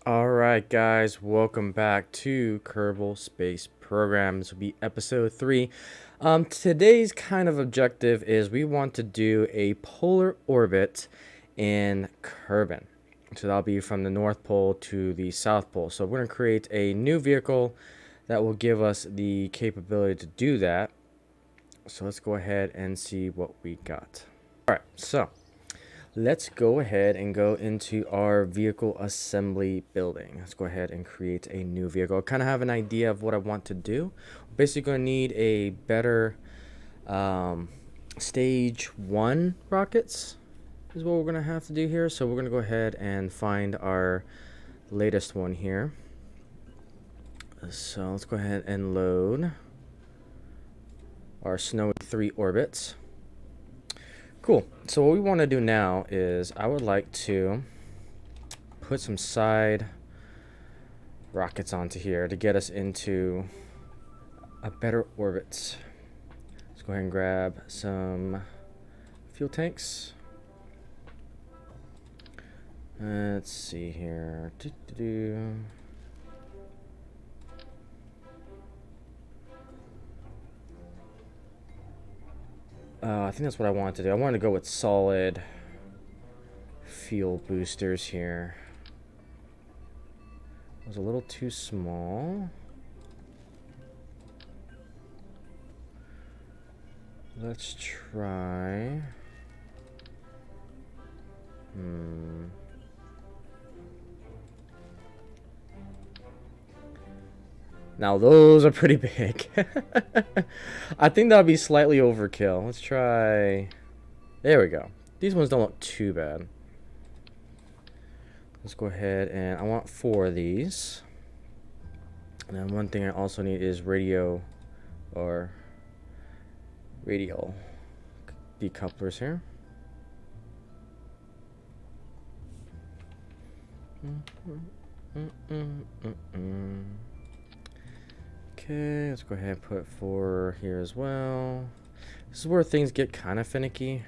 Alright guys, welcome back to Kerbal Space Program. This will be episode 3. Today's kind of objective is we want to do a polar orbit in Kerbin. So that'll be from the North Pole to the South Pole. So we're going to create a new vehicle that will give us the capability to do that. So let's go ahead and see what we got. Alright, so let's go ahead and go into our vehicle assembly building. Let's go ahead and create a new vehicle. I kind of have an idea of what I want to do. We're basically going to need a better stage 1 rockets is what we're going to have to do here. So we're going to go ahead and find our latest one here. So let's go ahead and load our Snowy 3 orbits. Cool. So what we want to do now is I would like to put some side rockets onto here to get us into a better orbit. Let's go ahead and grab some fuel tanks. Let's see here. I think that's what I wanted to do. I wanted to go with solid fuel boosters here. It was a little too small. Let's try. Now those are pretty big. I think that'll be slightly overkill. Let's try. There we go. These ones don't look too bad. Let's go ahead and I want 4 of these. And then one thing I also need is radio or radial decouplers here. Okay, let's go ahead and put 4 here as well. This is where things get kind of finicky.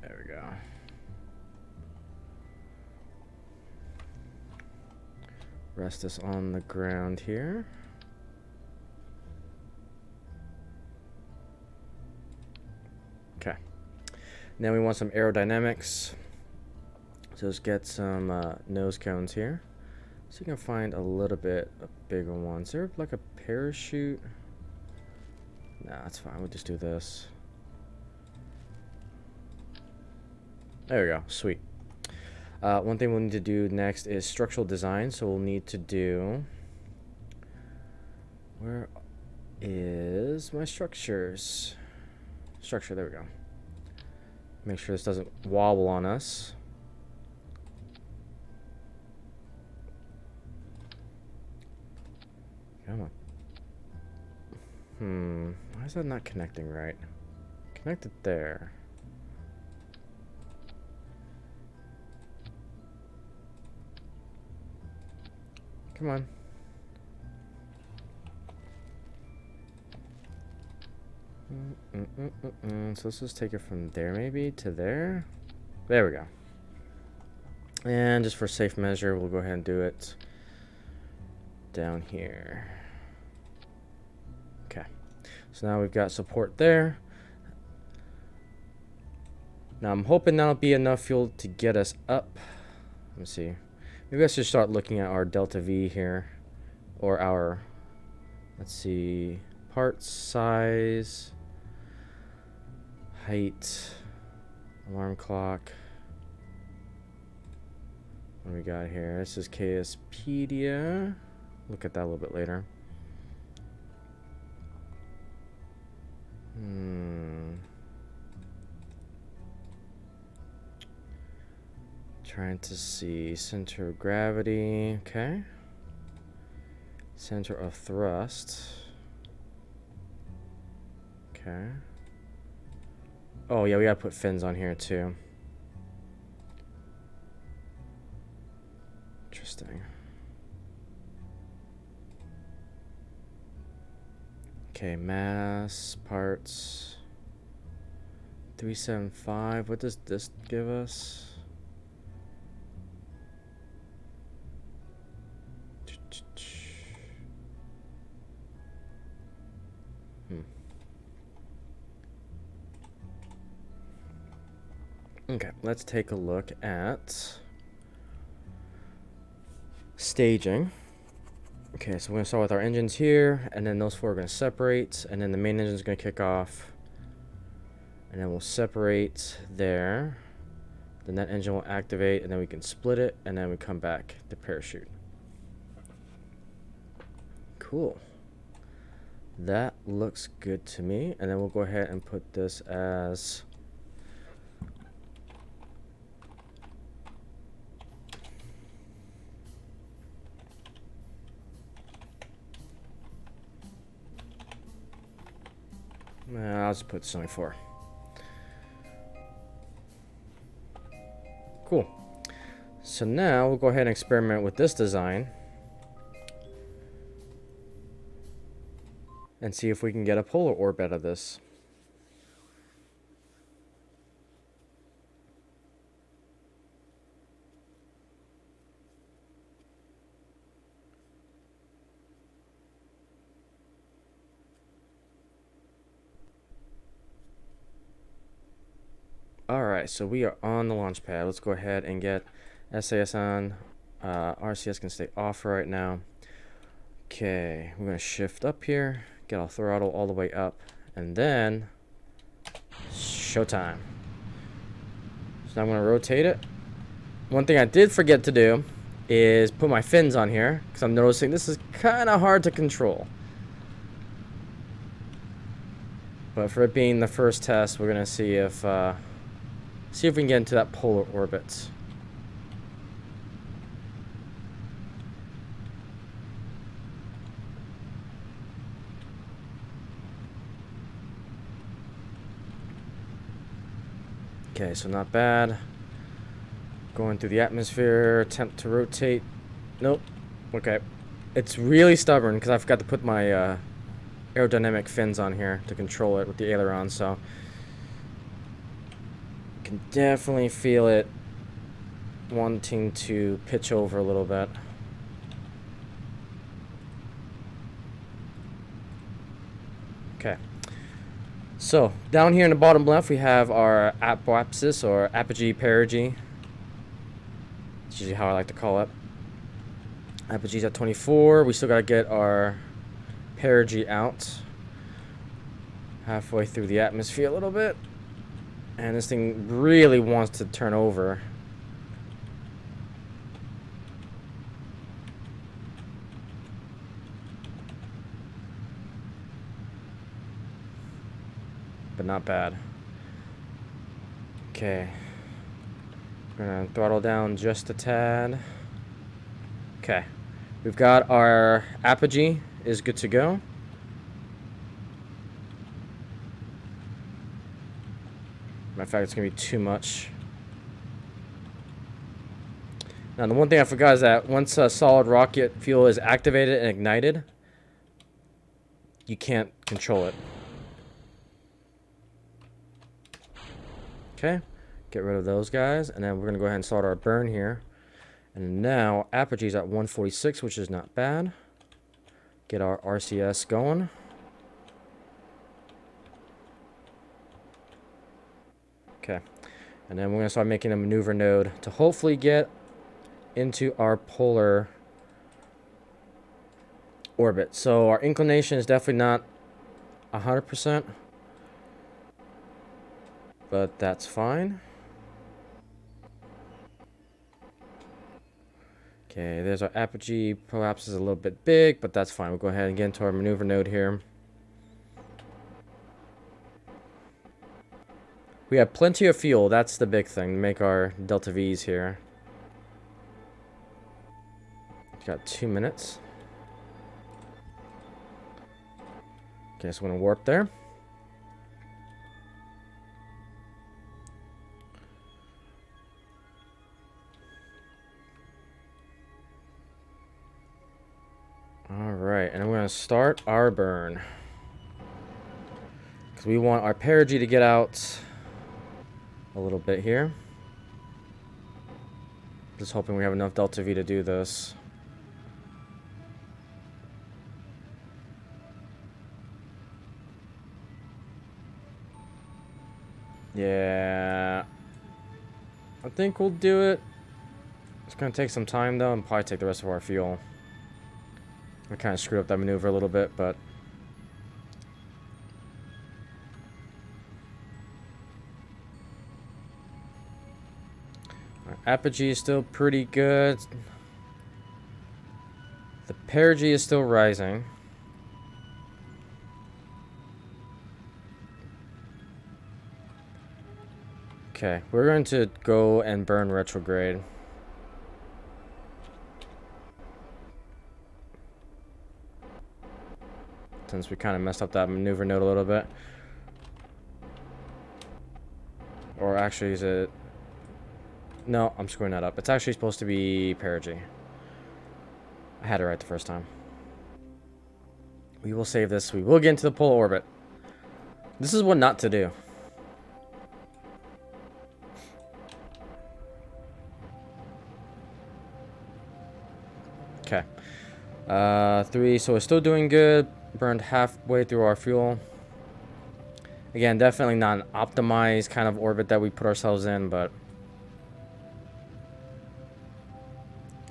There we go. Rest this on the ground here. Okay. Now we want some aerodynamics. So let's get some nose cones here. So you can find a little bit of bigger ones. Is there like a parachute? Nah, that's fine. We'll just do this. There we go. Sweet. One thing we'll need to do next is structural design. So we'll need to do... Where is my structures? Structure, there we go. Make sure this doesn't wobble on us. Come on. Why is that not connecting right? Connect it there. Come on. So let's just take it from there maybe to there. There we go. And just for safe measure, we'll go ahead and do it down here. Okay. So now we've got support there. Now I'm hoping that'll be enough fuel to get us up. Let me see. Maybe I should start looking at our delta V here. Or our, let's see, parts, size, height, alarm clock. What do we got here? This is KSpedia. Look at that a little bit later. Trying to see center of gravity. Okay. Center of thrust. Okay. Oh yeah, we gotta put fins on here too. Interesting. Okay, mass parts 375. What does this give us? Okay, let's take a look at staging. Okay, so we're going to start with our engines here, and then those four are going to separate, and then the main engine is going to kick off, and then we'll separate there. Then that engine will activate, and then we can split it, and then we come back to parachute. Cool. That looks good to me, and then we'll go ahead and put this as I'll just put 74. Cool. So now we'll go ahead and experiment with this design and see if we can get a polar orb out of this. Alright, so we are on the launch pad. Let's go ahead and get SAS on. RCS can stay off for right now. Okay, we're going to shift up here, get our throttle all the way up, and then showtime. So now I'm going to rotate it. One thing I did forget to do is put my fins on here, because I'm noticing this is kind of hard to control. But for it being the first test, we're going to see if we can get into that polar orbit. Okay, so not bad. Going through the atmosphere, attempt to rotate. Nope. Okay. It's really stubborn because I forgot to put my aerodynamic fins on here to control it with the aileron, so can definitely feel it wanting to pitch over a little bit. Okay. So, down here in the bottom left, we have our apoapsis, or apogee perigee. That's usually how I like to call it. Apogee's at 24. We still got to get our perigee out. Halfway through the atmosphere a little bit. And this thing really wants to turn over. But not bad. Okay. We're gonna throttle down just a tad. Okay. We've got our apogee is good to go. Matter of fact, it's gonna be too much. Now, the one thing I forgot is that once a solid rocket fuel is activated and ignited, you can't control it. Okay, get rid of those guys, and then we're going to go ahead and start our burn here. And now, apogee's at 146, which is not bad. Get our RCS going. Okay, and then we're going to start making a maneuver node to hopefully get into our polar orbit. So our inclination is definitely not 100%. But that's fine. Okay, there's our apogee. Perhaps is a little bit big, but that's fine. We'll go ahead and get into our maneuver node here. We have plenty of fuel. That's the big thing. Make our delta V's here. Got 2 minutes. Okay, so we're going to warp there. Alright, and we're going to start our burn. Because we want our perigee to get out a little bit here. Just hoping we have enough delta V to do this. Yeah, I think we'll do it. It's gonna take some time though, and probably take the rest of our fuel. I kind of screwed up that maneuver a little bit, but our apogee is still pretty good. The perigee is still rising. Okay, we're going to go and burn retrograde. Since we kind of messed up that maneuver node a little bit. Or actually, is it... No, I'm screwing that up. It's actually supposed to be perigee. I had it right the first time. We will save this. We will get into the polar orbit. This is what not to do. Okay. 3, so we're still doing good. Burned halfway through our fuel. Again, definitely not an optimized kind of orbit that we put ourselves in, but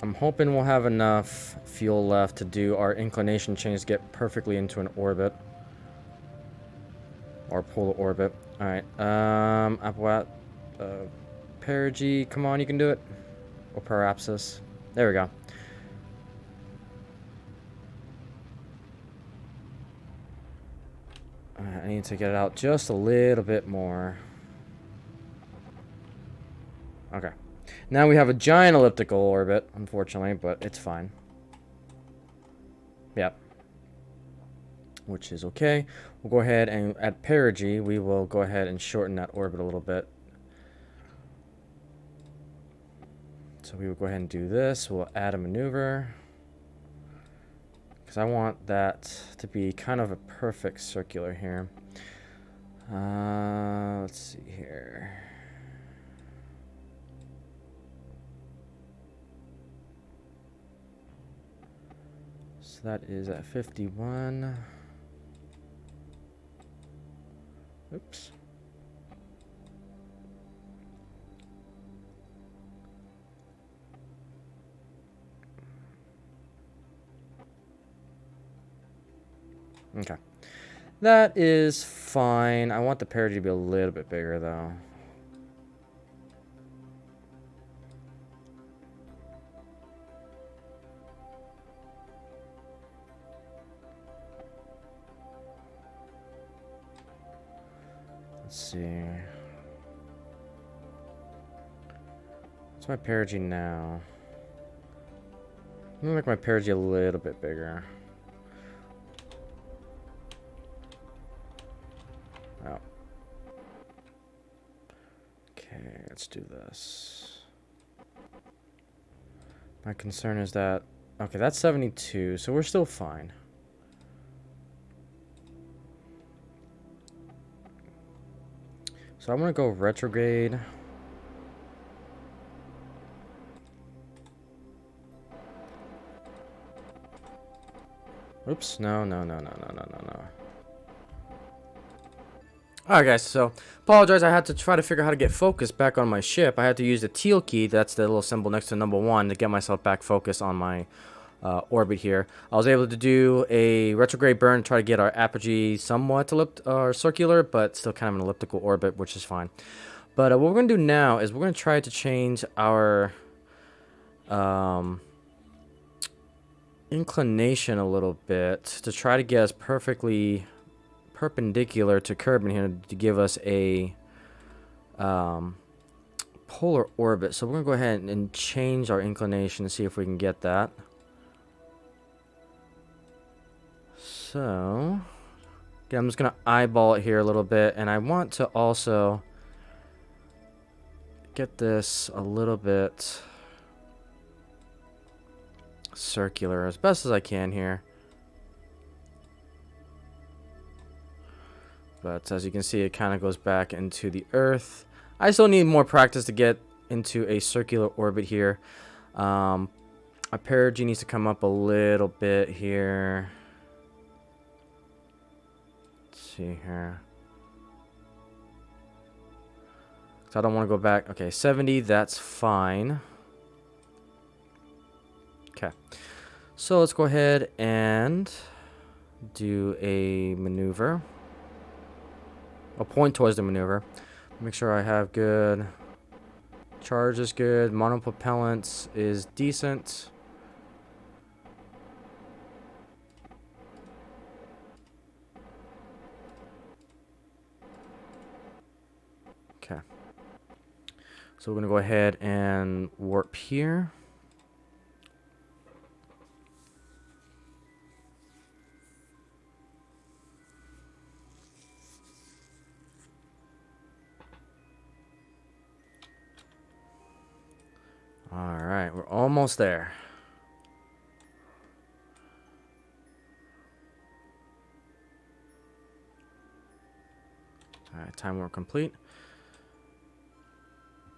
I'm hoping we'll have enough fuel left to do our inclination change to get perfectly into an orbit. Or polar orbit. Alright, perigee, come on, you can do it. Or parapsis. There we go. I need to get it out just a little bit more. Okay. Now we have a giant elliptical orbit, unfortunately, but it's fine. Yep. Which is okay. We'll go ahead and at perigee, we will go ahead and shorten that orbit a little bit. So we will go ahead and do this. We'll add a maneuver. Because I want that to be kind of a perfect circular here. Let's see here. So that is at 51. Oops. Okay. That is fine. I want the perigee to be a little bit bigger, though. Let's see. What's my perigee now? I'm gonna make my perigee a little bit bigger. Oh. Okay, let's do this. My concern is that... Okay, that's 72, so we're still fine. So I'm gonna go retrograde. Oops, no. Alright guys, so apologize, I had to try to figure out how to get focus back on my ship. I had to use the teal key, that's the little symbol next to number 1, to get myself back focused on my orbit here. I was able to do a retrograde burn, try to get our apogee somewhat circular, but still kind of an elliptical orbit, which is fine. But what we're going to do now is we're going to try to change our inclination a little bit to try to get us perfectly perpendicular to Kerbal here to give us a polar orbit. So we're going to go ahead and change our inclination to see if we can get that. So, again, I'm just going to eyeball it here a little bit, and I want to also get this a little bit circular as best as I can here. But as you can see, it kind of goes back into the Earth. I still need more practice to get into a circular orbit here. Our perigee needs to come up a little bit here. Let's see here. So I don't want to go back. Okay, 70, that's fine. Okay. So let's go ahead and do a maneuver. I'll point towards the maneuver. Make sure I have good. Charge is good. Monopropellants is decent. Okay. So we're going to go ahead and warp here. Alright, we're almost there. Alright, time warp complete.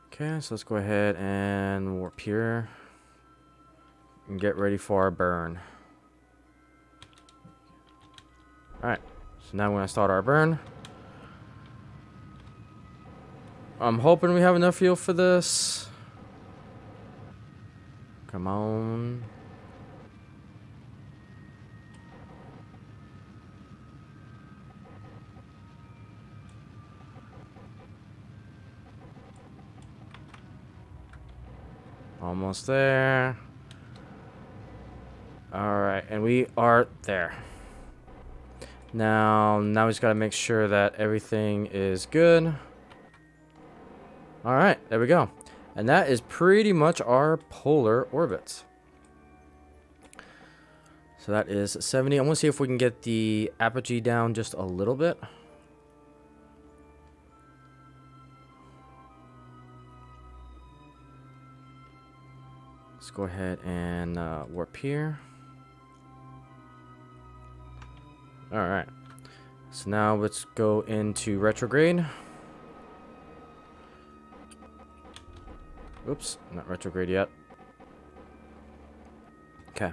Okay, so let's go ahead and warp here. And get ready for our burn. Alright, so now we're going to start our burn. I'm hoping we have enough fuel for this. Come on. Almost there. Alright, and we are there. Now we just gotta make sure that everything is good. Alright, there we go. And that is pretty much our polar orbit. So that is 70. I want to see if we can get the apogee down just a little bit. Let's go ahead and warp here. Alright. So now let's go into retrograde. Oops, not retrograde yet. Okay.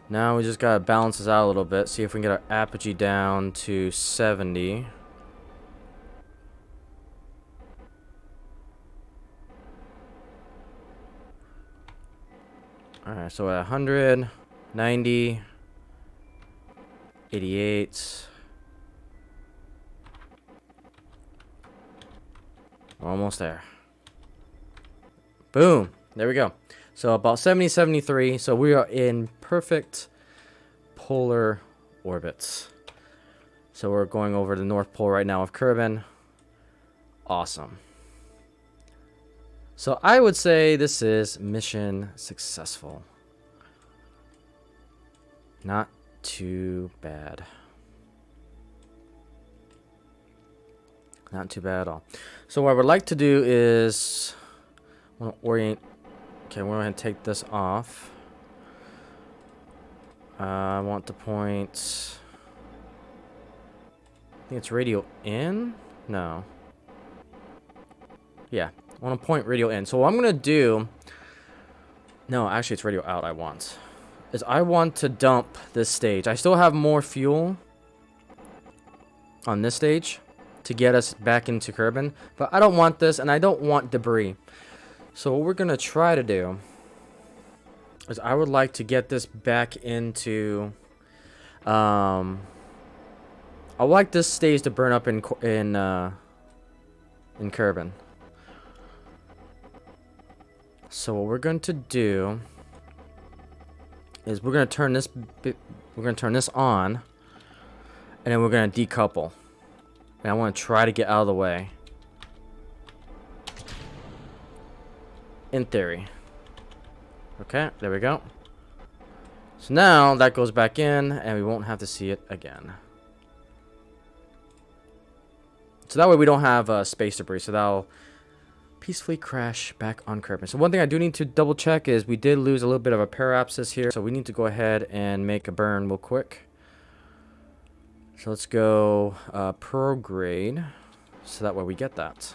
Now we just gotta balance this out a little bit. See if we can get our apogee down to 70. Alright, so at 100, 90, 88. We're almost there. Boom. There we go. So about 70, 73. So we are in perfect polar orbits. So we're going over the North Pole right now of Kerbal. Awesome. So I would say this is mission successful. Not too bad. Not too bad at all. So what I would like to do is I want to orient. Okay, we're going to take this off. I want to point. I think it's radio in. No. Yeah, I want to point radio in. So what I'm going to do. No, actually, it's radio out. I want. Is I want to dump this stage. I still have more fuel on this stage to get us back into Kerbal, but I don't want this, and I don't want debris. So what we're gonna try to do is I would like to get this back into. I would like this stage to burn up in Kerbal. So what we're going to do is we're going to turn this on, and then we're going to decouple. And I want to try to get out of the way. In theory. Okay, there we go. So now that goes back in, and we won't have to see it again. So that way we don't have space debris, so that'll peacefully crash back on Kerbal. So one thing I do need to double check is we did lose a little bit of a parallaxis here, so we need to go ahead and make a burn real quick. So So let's go prograde, so that way we get that.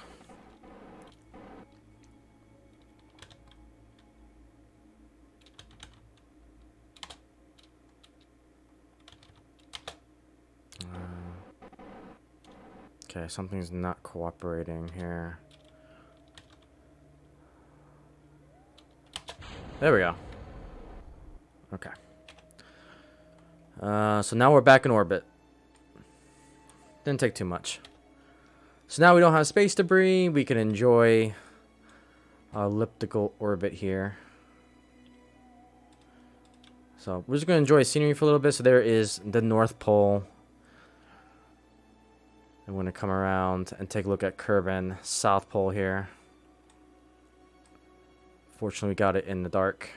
Okay, something's not cooperating here. There we go. Okay. So now we're back in orbit. Didn't take too much. So now we don't have space debris. We can enjoy our elliptical orbit here. So we're just going to enjoy scenery for a little bit. So there is the North Pole. I'm going to come around and take a look at Kerbal, South Pole here. Fortunately, we got it in the dark.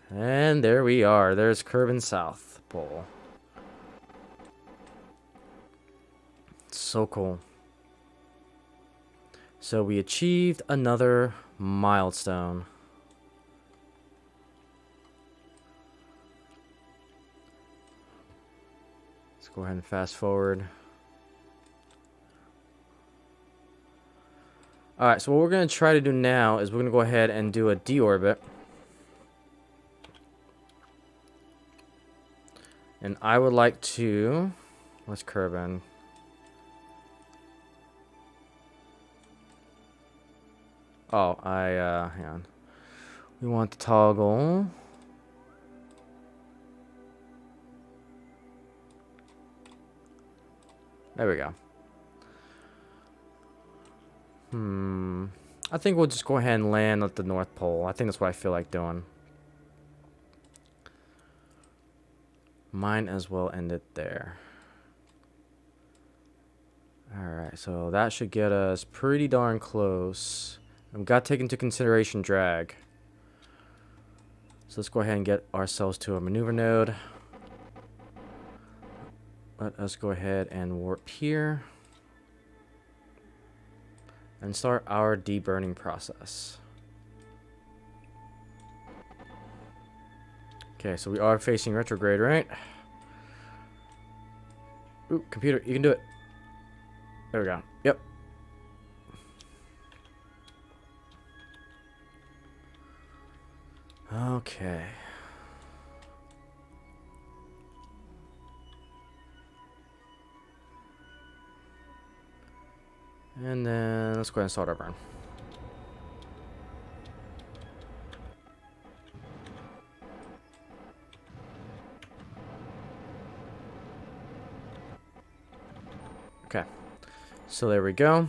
And there we are. There's Kerbal, South Pole. So cool. So we achieved another milestone. Let's go ahead and fast forward. Alright, so what we're going to try to do now is we're going to go ahead and do a deorbit. And I would like to... Let's curve in. Oh, hang on. We want to toggle. There we go. I think we'll just go ahead and land at the North Pole. I think that's what I feel like doing. Might as well end it there. Alright, so that should get us pretty darn close. We've got to take into consideration drag. So let's go ahead and get ourselves to a maneuver node. Let us go ahead and warp here. And start our deburning process. Okay, so we are facing retrograde, right? Ooh, computer, you can do it. There we go. Yep. Okay. And then let's go ahead and start our burn. Okay. So there we go.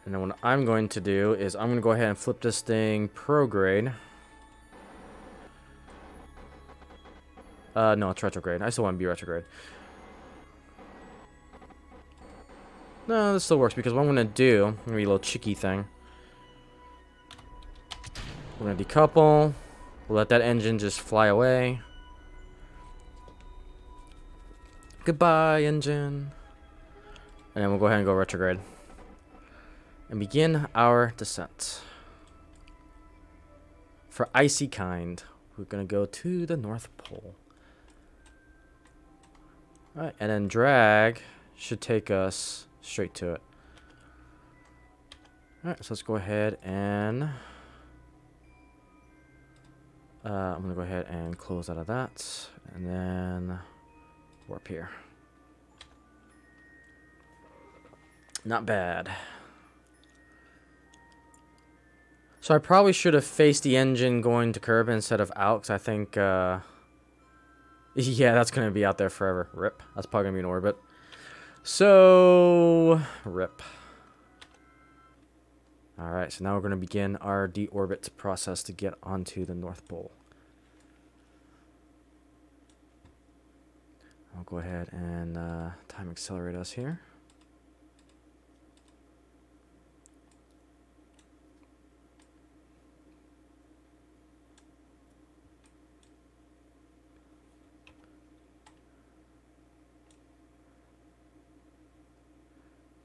And then what I'm going to do is I'm going to go ahead and flip this thing prograde. No, it's retrograde. I still want to be retrograde. No, this still works because what I'm going to do, I'm going to be a little cheeky thing. We're going to decouple. We'll let that engine just fly away. Goodbye, engine. And then we'll go ahead and go retrograde. And begin our descent. For Icey Kind, we're going to go to the North Pole. Alright, and then drag should take us straight to it. Alright, so let's go ahead and... I'm going to go ahead and close out of that. And then warp here. Not bad. So I probably should have faced the engine going to Kerbal instead of out, because I think... yeah, that's going to be out there forever. Rip. That's probably going to be in orbit. So... Rip. Alright, so now we're going to begin our deorbit process to get onto the North Pole. I'll go ahead and time accelerate us here.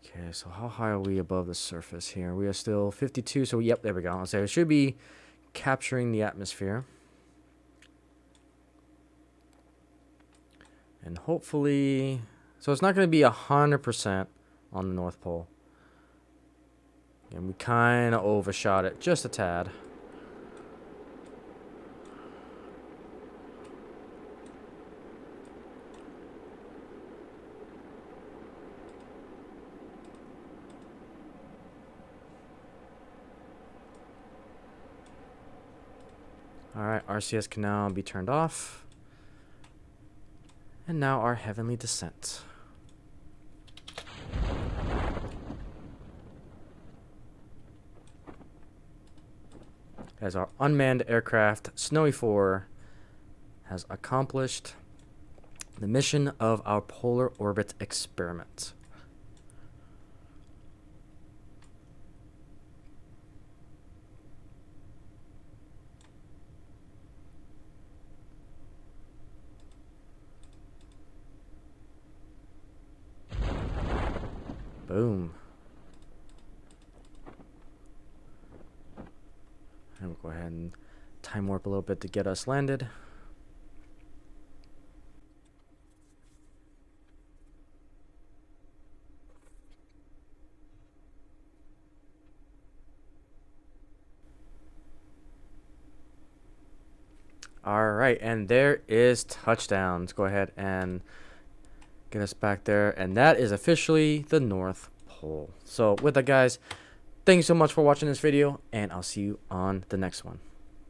Okay, so how high are we above the surface here? We are still 52, so yep, there we go. I'll say it should be capturing the atmosphere. And hopefully, so it's not going to be 100% on the North Pole. And we kind of overshot it just a tad. Alright, RCS can now be turned off. And now our heavenly descent. As our unmanned aircraft, Snowy 4, has accomplished the mission of our polar orbit experiment. Boom. And we'll go ahead and time warp a little bit to get us landed. All right, and there is touchdown. Let's go ahead and get us back there, and that is officially the North Pole. So with that, guys, thanks so much for watching this video, and I'll see you on the next one.